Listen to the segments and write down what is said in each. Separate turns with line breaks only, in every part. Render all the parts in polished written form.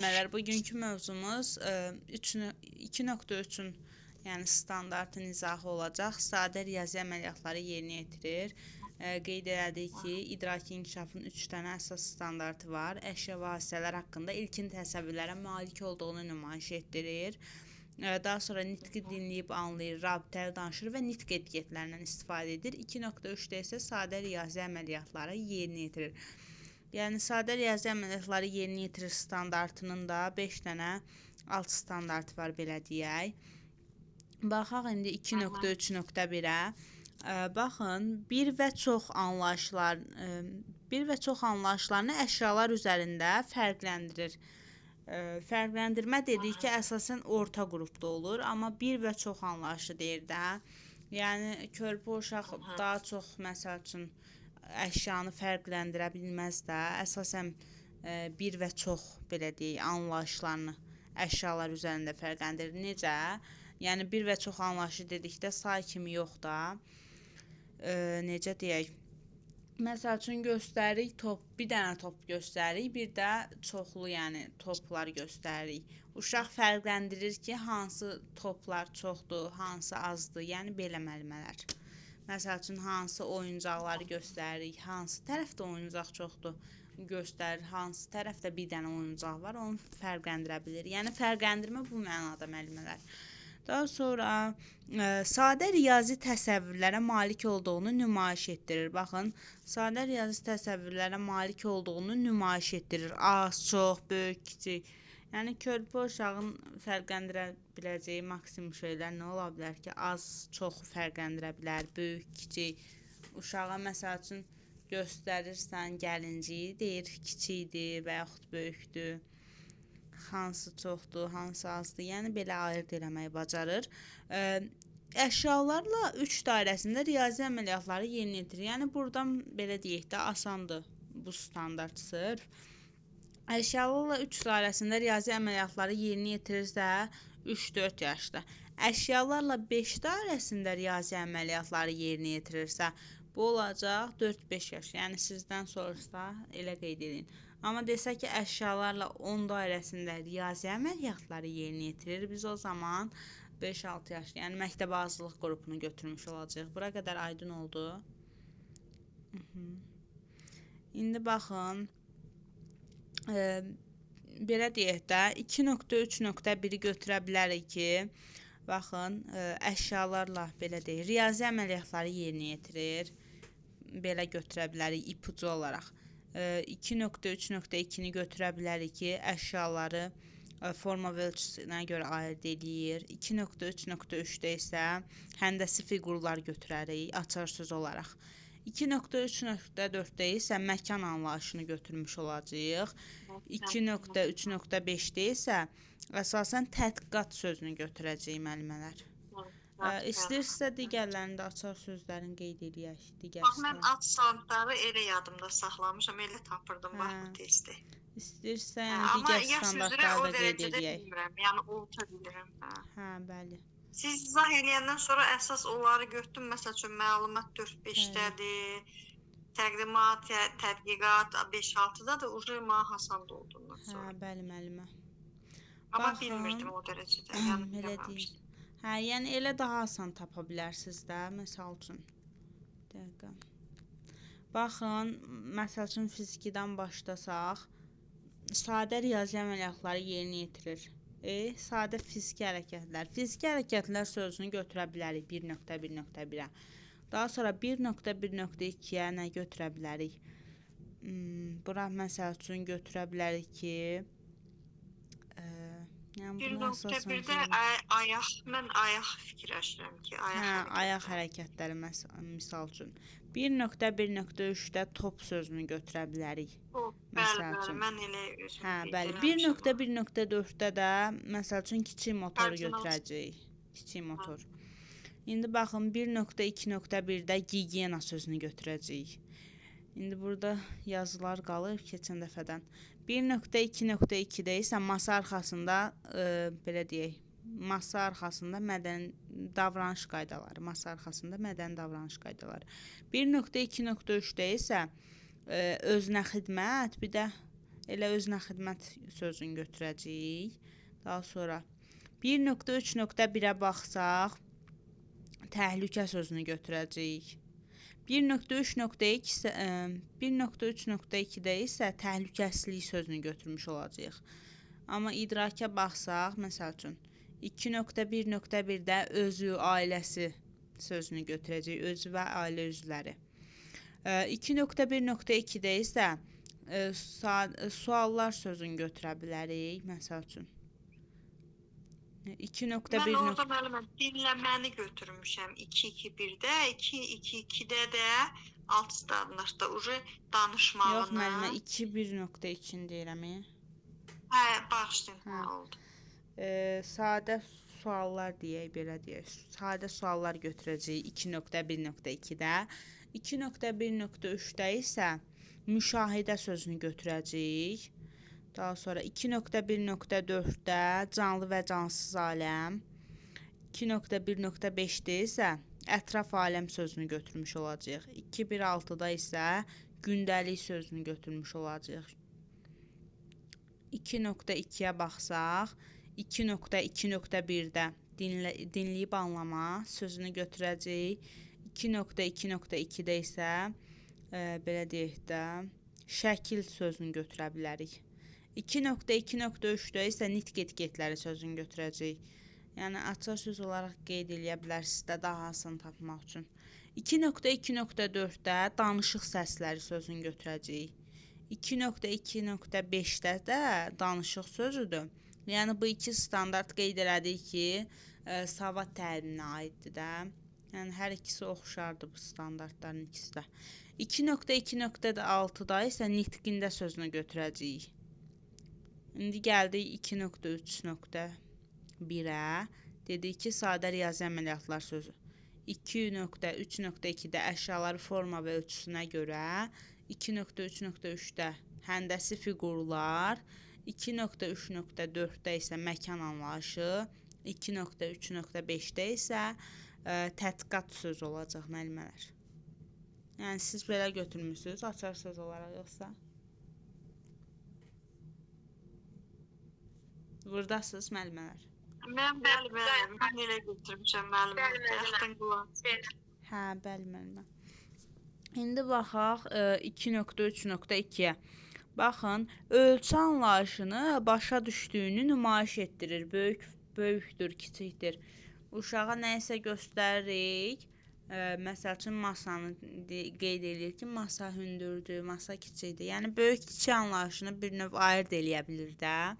Bugünkü mövzumuz 2.3-ün yəni standartın izahı olacaq. Sadə riyazi əməliyyatları yerinə yetirir. Qeyd elədik ki, idraki inkişafın 3 dənə əsas standartı var. Əşya vasitələr haqqında ilkin təsəvvürlərə malik olduğunu nümayiş etdirir. Daha sonra nitqi dinləyib anlayır, rabitəli danışır və nitq etiketlərindən istifadə edir. 2.3-də isə sadə riyazi əməliyyatları yerinə yetirir. Yəni, sadə riyazi əməliyyatları yerinə yetirir standartının da 5 dənə alt standartı var, belə deyək. Baxaq indi 2.3.1-ə. Baxın, bir və çox anlayışlarını əşyalar üzərində fərqləndirir. Fərqləndirmə dedik ki, əsasən orta qrupda olur, amma bir və çox anlayışı deyir də. Yəni, körpə uşaq daha çox, məsəl üçün, əşyanı fərqləndirə bilməz də. Əsasən bir və çox, belə deyək, anlayışlarını əşyalar üzərində fərqləndirir. Necə? Yəni, bir və çox anlayışı dedikdə say kimi yox da. Necə deyək? Məsəl üçün, göstəririk top, bir dənə top göstəririk, bir də çoxlu, yəni toplar göstəririk. Uşaq fərqləndirir ki, hansı toplar çoxdur, hansı azdır, yəni belə müəllimələr. Məsəl üçün, hansı oyuncaqları göstəririk, hansı tərəfdə oyuncaq çoxdur göstərir, hansı tərəfdə bir dənə oyuncaq var, onu fərqləndirə bilir. Yəni, fərqləndirmə bu mənada müəllimələr. Daha sonra sadə riyazi təsəvvürlərə malik olduğunu nümayiş etdirir. Baxın, sadə riyazi təsəvvürlərə malik olduğunu nümayiş etdirir. Az, çox, böyük, kiçik. Yəni, körpə uşağın fərqləndirə biləcəyi maksimum şeylər nə ola bilər ki, az, çoxu fərqləndirə bilər, böyük, kiçik. Uşağa, məsəl üçün, göstərirsən, gəlinciyi deyir, kiçikdir və yaxud böyükdür. Hansı çoxdur, hansı azdır, yəni belə ayırd eləməyi bacarır. Əşyalarla 3 dairəsində riyazi əməliyyatları yerinə yetirir. Yəni, buradan belə deyək də, asandır bu standart sırf. Əşyalarla 3 dairəsində riyazi əməliyyatları yerinə yetirirsə 3-4 yaşda. Əşyalarla 5 dairəsində riyazi əməliyyatları yerinə yetirirsə, bu olacaq 4-5 yaş. Yəni, sizdən soruşsa, elə qeyd edin. Amma desək ki, əşyalarla 10 dairəsində riyazi əməliyyatları yerinə yetirir, biz o zaman 5-6 yaş, yəni məktəbə hazırlıq qrupunu götürmüş olacaq. Bura qədər aydın oldu. İndi baxın, belə deyək də, 2.3.1-i götürə bilərik ki, baxın, əşyalarla, belə deyək, riyazi əməliyyatları yerinə yetirir. Belə götürə bilərik ipucu olaraq. 2.3.2-ni götürə bilərik ki, əşyaları forma və ölçüsünə görə ayırd edir. 2.3.3-də isə həndəsi fiqurlar götürərik açar söz olaraq. 2.3.4-də isə məkan anlayışını götürmüş olacağıq. 2.3.5-də isə əsasən tədqiqat sözünü götürəcəyik müəllimələr. İstəyirsə digərlərini də açar sözlərini qeyd edək.
Bax, mən ad standartları elə yadımda saxlamışam, elə tapırdım bax bu testi.
İstəyirsə, yəni digər standartları da qeyd edək.
Yəni, orta bilirəm.
Hə, bəli.
Siz izah eləyəndən sonra əsas onları götürdüm. Məsəl üçün, məlumat 4-5-dədir, təqdimat, tədqiqat 5-6-da da ucu mənə hasand olduğundan sonra.
Hə, bəli, müəllimə.
Amma bilmirdim o dərəcədə.
Elə deyil. Hə, yəni elə daha asan tapa bilərsiniz də, məsəl üçün. Dəqiqə. Baxın, məsəl üçün fizikidən başlasaq, sadə riyazi əməliyyatları yerinə yetirir. Sadə fiziki hərəkətlər. Fiziki hərəkətlər sözünü götürə bilərik 1.1.1-ə. Daha sonra 1.1.2-yə nə götürə bilərik? Bura məsəl üçün götürə bilərik ki,
1.1-də ayaq, mən ayaq fikirləşirəm ki,
ayaq hərəkətləri misal üçün. 1.1.3-də top sözünü götürə bilərik.
Bəli, mən elə özüm.
Hə, bəli. 1.1.4-də də məsəl üçün kiçik motoru götürəcəyik. Kiçik motor. İndi baxın 1.2.1-də gigiyena sözünü götürəcəyik. İndi burada yazılar qalır keçən dəfədən. 1.2.2-də isə masa arxasında, belə deyək, masa arxasında mədəni davranış qaydaları. Masa arxasında mədəni davranış qaydaları. 1.2.3-də isə özünə xidmət, bir də Elə özünə xidmət sözünü götürəcəyik. Daha sonra 1.3.1-ə baxsaq, təhlükə sözünü götürəcəyik. 1.3.2-də isə təhlükəsizlik sözünü götürmüş olacağıq. Amma idraka baxsaq, məsəl üçün 2.1.1-də özü, ailəsi sözünü götürəcəyik, özü və ailə üzvləri. 2.1.2-də isə suallar sözünü götürə bilərik, məsəl üçün. 2.1.
Mən orada müəllimə dinləməni götürmüşəm 2.2.1-də, 2.2.2-də də alt standartda danışmağını.
Yox müəllimə 2.1.2-ni deyirəm.
Hə, bağışlayın, oldu.
Sadə suallar deyək, belə deyək. Sadə suallar götürəcəyik 2.1.2-də. 2.1.3-də isə müşahidə sözünü götürəcəyik. Daha sonra 2.1.4-də canlı və cansız aləm. 2.1.5-də isə ətraf aləm sözünü götürmüş olacağıq. 2.1.6-da isə gündəlik sözünü götürmüş olacağıq. 2.2-yə baxsaq, 2.2.1-də dinləyib anlama sözünü götürəcəyik. 2.2.2-də isə belə deyək də şəkil sözünü götürə bilərik. 2.2.3-də isə nitq etiketləri sözünü götürəcəyik. Yəni açar söz olaraq qeyd edə bilərsiniz də daha asan tapmaq üçün. 2.2.4-də danışıq səsləri sözünü götürəcəyik. 2.2.5-də də danışıq sözüdür. Yəni bu iki standart qeyd elədik ki, savad təliminə aiddir də. Yəni hər ikisi oxşardır bu standartların ikisi də. 2.2.6-da isə nitqində sözünü götürəcəyik. İndi gəldik 2.3.1-ə. Dedik ki, sadə riyazi əməliyyatlar sözü. 2.3.2-də əşyaları forma və ölçüsünə görə. 2.3.3-də həndəsi fiqurlar. 2.3.4-də isə məkan anlayışı. 2.3.5-də isə tədqiqat sözü olacaq müəllimələr. Yəni siz belə götürmüsünüz açar söz olaraq yoxsa? Buradasınız müəllimələr.
Mən elə götürmüşəm müəllimə. Yaxdan qulaq.
Hə, bəli müəllimə. İndi baxaq 2.3.2-yə. Baxın, ölçü anlayışını başa düşdüyünü nümayiş etdirir. Böyükdür, kiçikdir. Uşağa nəyisə göstəririk. Məsəl üçün masanı qeyd edir ki, masa hündürdür, masa kiçikdir. Yəni böyük-kiçik anlayışını bir növ ayırd eləyə bilir də.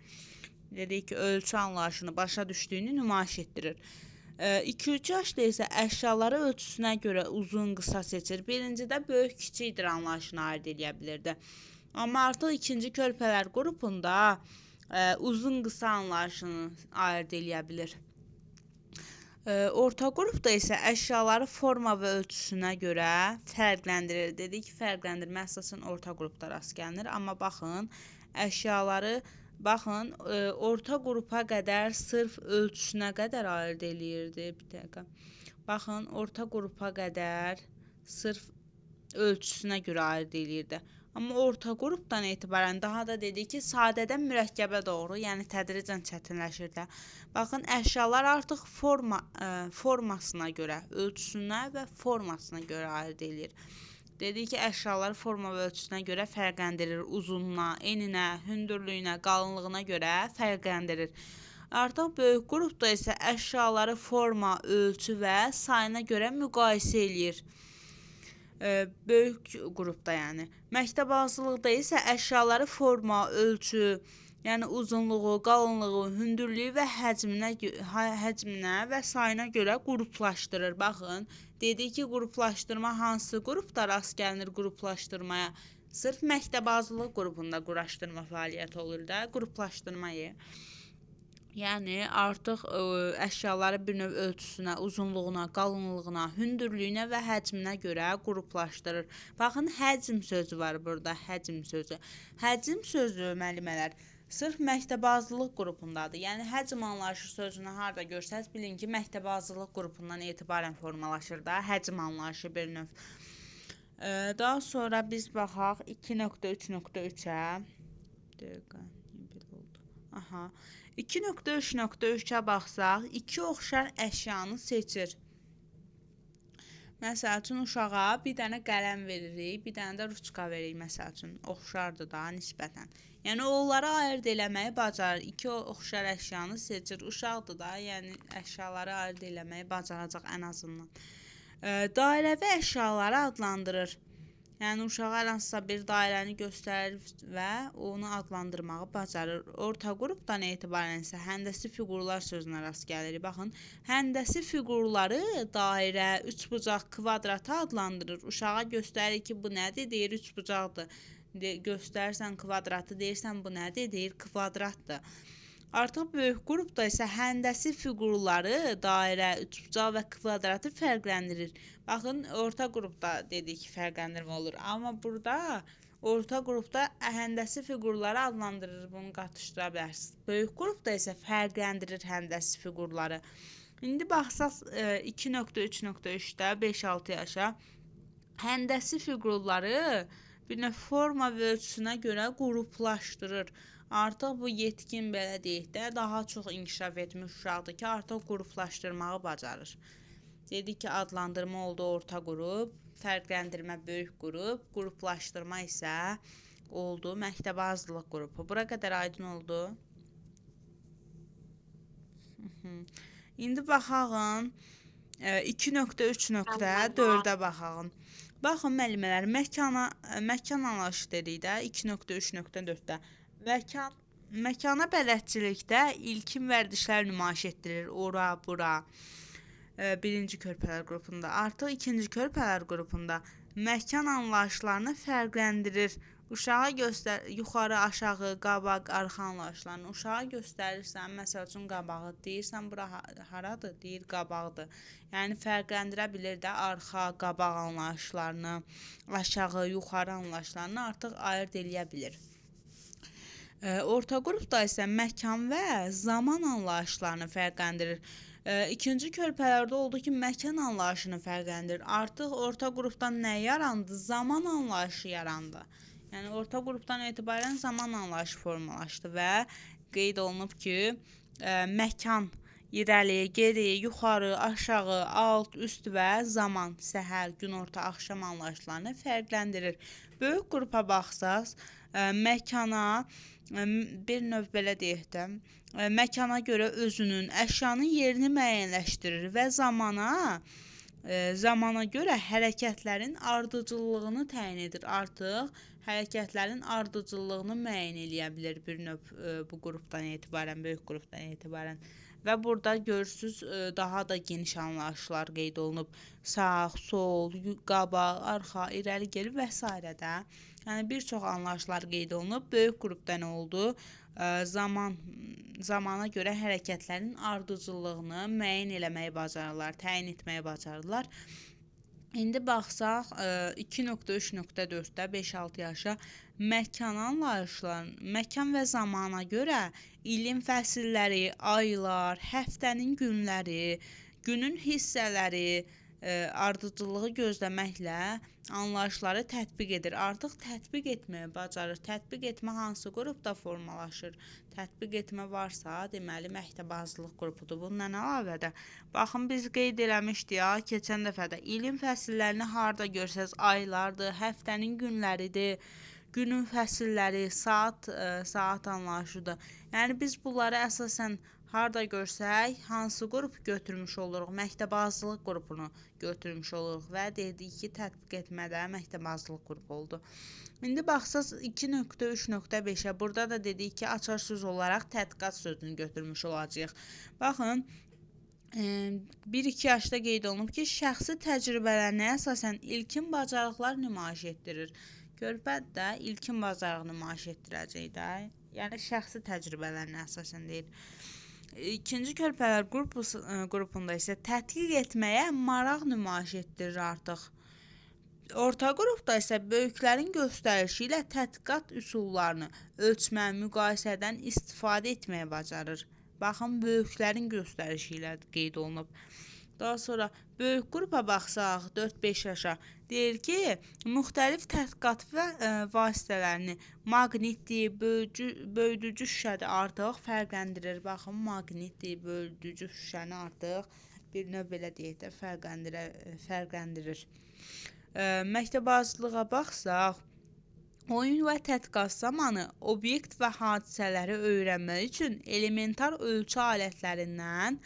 Dedik ki, ölçü anlayışını başa düşdüyünü nümayiş etdirir. 2-3 yaşda isə əşyaları ölçüsünə görə uzun, qısa seçir. Birincidə böyük-kiçikdir anlayışını ayırd eləyə bilirdi. Amma artıq ikinci körpələr qrupunda uzun-qısa anlayışını ayırd eləyə bilir. Orta qrupda isə əşyaları forma və ölçüsünə görə fərqləndirir. Dedik ki, fərqləndirmə əsasən orta qrupda rast gəlinir. Amma baxın, əşyaları orta qrupa qədər sırf ölçüsünə qədər ayırd eləyirdi. Bir dəqiqə. Baxın, orta qrupa qədər sırf ölçüsünə görə ayırd eləyirdi. Amma orta qrupdan etibarən daha da dedik ki, sadədən mürəkkəbə doğru, yəni tədricən çətinləşir də. Baxın, əşyalar artıq formasına görə, ölçüsünə və formasına görə ayırd eləyir. Dedik ki, əşyaları forma və ölçüsünə görə fərqləndirir. Uzunluğuna, eninə, hündürlüyünə, qalınlığına görə fərqləndirir. Artıq böyük qrupda isə əşyaları forma, ölçü və sayına görə müqayisə eləyir. Böyük qrupda yəni. Məktəbazlıqda isə əşyaları forma, ölçü, yəni uzunluğu, qalınlığı, hündürlüyü və həcminə və sayına görə qruplaşdırır. Baxın, dedik ki, qruplaşdırma hansı qrupda rast gəlinir qruplaşdırmaya? Sırf məktəbazlıq qrupunda quraşdırma fəaliyyəti olur da, qruplaşdırmayı. Yəni artıq əşyaları bir növ ölçüsünə, uzunluğuna, qalınlığına, hündürlüyünə və həcminə görə qruplaşdırır. Baxın, həcm sözü var burada, həcm sözü. Həcm sözü müəllimələr sırf məktəbazlıq qrupundadır. Yəni həcm anlayışı sözünü harda görsəz bilin ki, məktəbazlıq qrupundan etibarən formalaşır da, həcm anlayışı bir növ. Daha sonra biz baxaq 2.3.3-ə. dəqiqə, belə oldu. Aha. 2.3.3-ə baxsaq, iki oxşar əşyanı seçir. Məsəl üçün, uşağa bir dənə qələm veririk, bir dənə də ruçka veririk, məsəl üçün. Oxşardır da nisbətən. Yəni, onları ayırd eləməyi bacarır. İki oxşar əşyanı seçir. Uşaqdır da, yəni əşyaları ayırd eləməyi bacaracaq ən azından. Dairəvi əşyaları adlandırır. Yəni, uşağa hər hansısa bir dairəni göstərir və onu adlandırmağı bacarır. Orta qrupdan etibarən isə həndəsi fiqurlar sözünə rast gəlirik. Baxın, həndəsi fiqurları dairə, üçbucaq, kvadrata adlandırır. Uşağa göstərir ki, bu nədir? Deyir, üçbucaqdır. Göstərirsən kvadratı, deyirsən, bu nədir? Deyir, kvadratdır. Artıq böyük qrupda isə həndəsi fiqurları, dairə, üçbucaq və kvadratı fərqləndirir. Baxın, orta qrupda dedik ki, fərqləndirmə olur. Amma burada orta qrupda həndəsi fiqurları adlandırır, bunu qatışdıra bilərsiniz. Böyük qrupda isə fərqləndirir həndəsi fiqurları. İndi baxsaq 2.3.3-də 5-6 yaşa həndəsi fiqurları bir növ forma və ölçüsünə görə qruplaşdırır. Artıq bu yetkin, belə deyək də, daha çox inkişaf etmiş uşaqdır ki, artıq qruplaşdırmağı bacarır. Dedik ki, adlandırma oldu orta qrup, fərqləndirmə böyük qrup, qruplaşdırma isə oldu məktəbə azlıq qrupu. Bura qədər aydın oldu. İndi baxağın 2.3.4-ə baxağın. Baxın, müəllimələr, məkan anlayışı dedik də 2.3.4-də. Məkana bələdçilikdə ilkin vərdişlər nümayiş etdirir. Ora, bura. Birinci körpələr qrupunda. Artıq ikinci körpələr qrupunda məkan anlayışlarını fərqləndirir. Uşağa yuxarı, aşağı, qabaq, arxa anlayışlarını uşağa göstərirsən. Məsəl üçün, qabağı deyirsən, bura haradır? Deyir, qabaqdır. Yəni, fərqləndirə bilir də arxa, qabaq anlayışlarını, aşağı, yuxarı anlayışlarını artıq ayırd eləyə bilir. Orta qrupda isə məkan və zaman anlayışlarını fərqləndirir. İkinci körpələrdə oldu ki, məkan anlayışını fərqləndirir. Artıq orta qrupdan nə yarandı? Zaman anlayışı yarandı. Yəni, orta qrupdan etibarən zaman anlayışı formalaşdı və qeyd olunub ki, məkan, irəli, geri, yuxarı, aşağı, alt, üst və zaman, səhər, günorta, axşam anlayışlarını fərqləndirir. Böyük qrupa baxsaq, məkana, bir növ belə deyək də, məkana görə özünün, əşyanın yerini müəyyənləşdirir və zamana görə hərəkətlərin ardıcıllığını təyin edir. Artıq hərəkətlərin ardıcıllığını müəyyən eləyə bilir bir növ bu qrupdan etibarən, böyük qrupdan etibarən. Və burada görürsünüz, daha da geniş anlayışlar qeyd olunub. Sağ, sol, qabaq, arxa, irəli, geri və s. də. Yəni, bir çox anlayışlar qeyd olunub. Böyük qrupda nə oldu? Zamana görə hərəkətlərin ardıcıllığını müəyyən eləməyi bacarırlar, təyin etməyi bacarırlar. İndi baxsaq, 2.3.4-də 5-6 yaşa məkan və zamana görə ilin fəsilləri, aylar, həftənin günləri, günün hissələri, ardıcıllığı gözləməklə anlayışları tətbiq edir. Artıq tətbiq etməyi bacarır. Tətbiq etmə hansı qrupda formalaşır? Tətbiq etmə varsa, deməli, məktəbazlıq qrupudur. Bundan əlavə də, baxın, biz qeyd eləmişdik ya, keçən dəfədə. İlin fəsillərini harada görsəz, aylardır, həftənin günləridir, günün fəsilləri, saat anlayışıdır. Yəni, biz bunları əsasən harada görsək, hansı qrup götürmüş oluruq? Məktəbazlıq qrupunu götürmüş oluruq və dedik ki, tətbiq etmədə məktəbazlıq qrupu oldu. İndi baxsaq 2.3.5-ə, burada da dedik ki, açar söz olaraq tədqiqat sözünü götürmüş olacaq. Baxın, 1-2 yaşda qeyd olunub ki, şəxsi təcrübələrinə əsasən ilkin bacarıqlar nümayiş etdirir. Körpədə də ilkin bacarıq nümayiş etdirəcək də. Yəni, şəxsi təcrübələrinə əsasən deyir. İkinci körpələr qrupunda isə tədqiq etməyə maraq nümayiş etdirir artıq. Orta qrupda isə böyüklərin göstərişi ilə tədqiqat üsullarını ölçmə, müqayisədən istifadə etməyə bacarır. Baxın, böyüklərin göstərişi ilə qeyd olunub. Daha sonra böyük qrupa baxsaq, 4-5 yaşa, deyir ki, müxtəlif tədqiqat və vasitələrini maqnitdir, böyüdücü şüşədir artıq fərqləndirir. Baxın, maqnitdir, böyüdücü şüşəni artıq bir növ belə deyək də fərqləndirir. Məktəbazlığa baxsaq, oyun və tədqiqat zamanı obyekt və hadisələri öyrənmək üçün elementar ölçü alətlərindən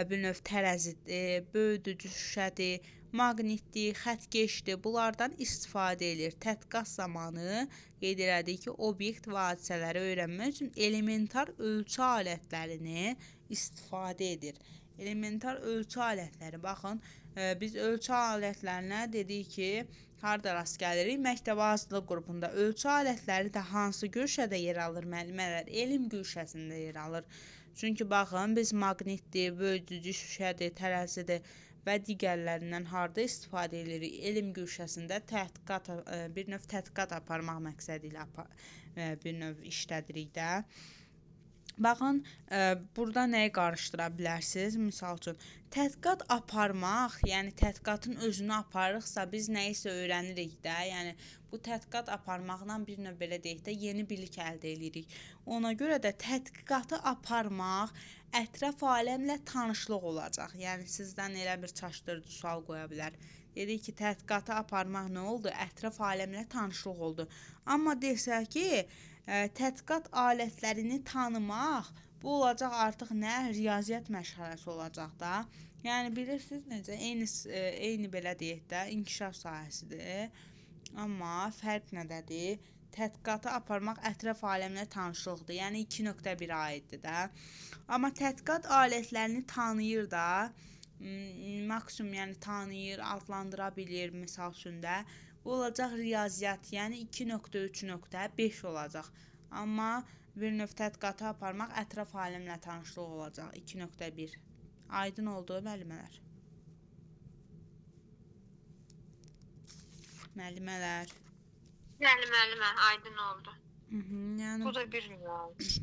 bir növ tərəzidir, böyüdücü şüşədir, maqnitdir, xəttkeşdir. Bunlardan istifadə edir. Tədqiqat zamanı qeyd elədik ki, obyekt və hadisələri öyrənmək üçün elementar ölçü alətlərini istifadə edir. Elementar ölçü alətləri, baxın, biz ölçü alətlərinə dedik ki, harda rast gəlirik? Məktəbə hazırlıq qrupunda. Ölçü alətləri də hansı güşədə yer alır müəllimələr? Elm güşəsində yer alır. Çünki baxın, biz maqnitdir, böyüdücü şüşədir, tərəzidir və digərlərindən harda istifadə edirik? Elm güşəsində bir növ tədqiqat aparmaq məqsədi ilə bir növ işlədirik də. Baxın, burada nəyi qarışdıra bilərsiniz? Misal üçün, tədqiqat aparmaq, yəni tədqiqatın özünü aparırıqsa, biz nəyisə öyrənirik də, yəni bu tədqiqat aparmaqla bir növ belə deyək də, yeni bilik əldə edirik. Ona görə də tədqiqatı aparmaq ətraf aləmlə tanışlıq olacaq. Yəni sizdən elə bir çaşdırıcı sual qoya bilər. Dedik ki, tədqiqatı aparmaq nə oldu? Ətraf aləmlə tanışlıq oldu. Amma desək ki, tədqiqat alətlərini tanımaq, bu olacaq artıq nə? Riyaziyyat məşğələsi olacaq da. Yəni bilirsiniz necə? Eyni belə deyək də, inkişaf sahəsidir. Amma fərq nədədir? Tədqiqatı aparmaq ətraf aləmlə tanışlıqdır. Yəni 2.1 aiddir də. Amma tədqiqat alətlərini tanıyır da, maksimum yəni tanıyır, adlandıra bilir misal üçün də. Bu olacaq riyaziyyat, yəni 2.3.5 olacaq. Amma bir növ tədqiqatı aparmaq ətraf aləmlə tanışlıq olacaq, 2.1. Aydın oldu müəllimələr? Müəllimələr.
Müəllimə, aydın oldu.
Yəni
Bu da bir nüans.